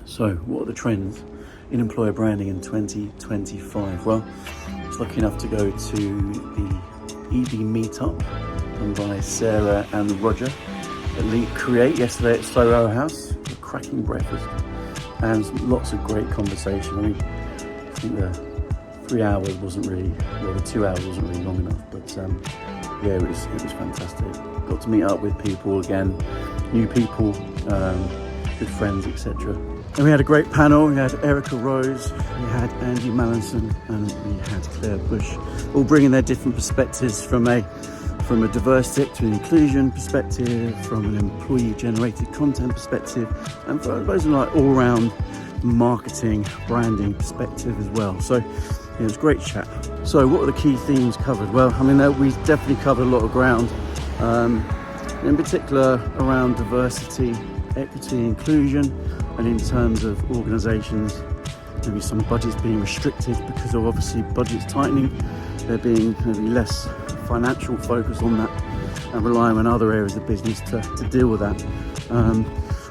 So, what are the trends in employer branding in 2025? Well, I was lucky enough to go to the EB meetup done by Sarah and Roger at Leap Create yesterday at Soho House. A cracking breakfast and lots of great conversation. I mean, I think the 3 hours wasn't really, well, the 2 hours wasn't really long enough, but yeah, it was fantastic. Got to meet up with people again, new people, good friends, etc. And we had a great panel. We had Erica Rose, we had Andy Mallinson, and we had Claire Bush, all bringing their different perspectives from a diversity to an inclusion perspective, from an employee-generated content perspective, and from those like all-round marketing, branding perspective as well. So it was a great chat. So what are the key themes covered? Well, I mean, we definitely covered a lot of ground, in particular around diversity, equity, inclusion, and in terms of organisations, maybe some budgets being restricted because of obviously budgets tightening, there being maybe less financial focus on that and relying on other areas of business to deal with that.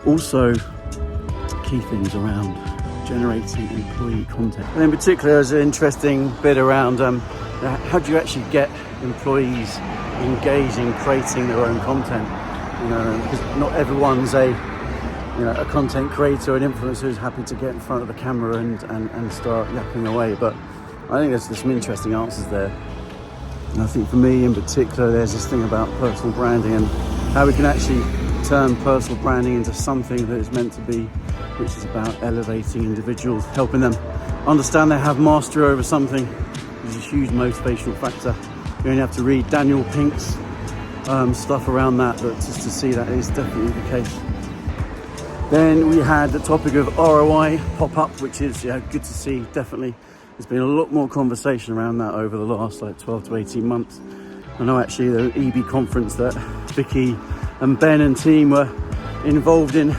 Also, key things around generating employee content. And in particular, there's an interesting bit around how do you actually get employees engaged in creating their own content? You know, because not everyone's a content creator, an influencer who's happy to get in front of the camera and start yapping away. But I think there's some interesting answers there. And I think for me in particular, there's this thing about personal branding and how we can actually turn personal branding into something that is meant to be, which is about elevating individuals, helping them understand they have mastery over something, which is a huge motivational factor. You only have to read Daniel Pink's stuff around that, but just to see that is definitely the case. Then we had the topic of ROI pop up, which is good to see. Definitely, there's been a lot more conversation around that over the last 12 to 18 months. I know actually the EB conference that Vicky and Ben and team were involved in,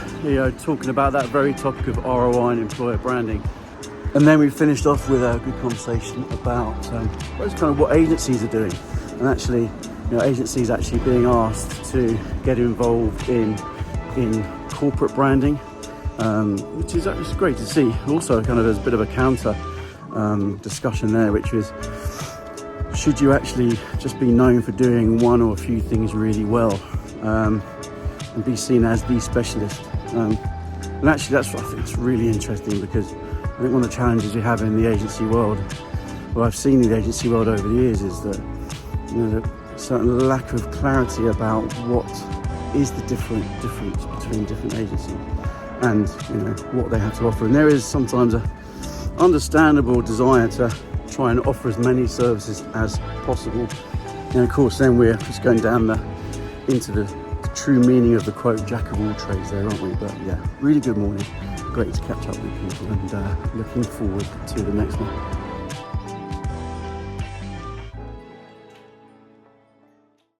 talking about that very topic of ROI and employer branding. And then we finished off with a good conversation about what agencies are doing, and actually, agencies actually being asked to get involved in corporate branding, which is actually great to see. Also, there's a bit of a counter discussion there, which is, should you actually just be known for doing one or a few things really well, and be seen as the specialist? And actually, I think that's really interesting, because I think one of the challenges we have in the agency world, what I've seen in the agency world over the years, is that a certain lack of clarity about what is the difference between different agencies and what they have to offer. And there is sometimes a understandable desire to try and offer as many services as possible. And of course, then we're just going down into the true meaning of the quote, jack of all trades there, aren't we? But yeah, really good morning. Great to catch up with people, and looking forward to the next one.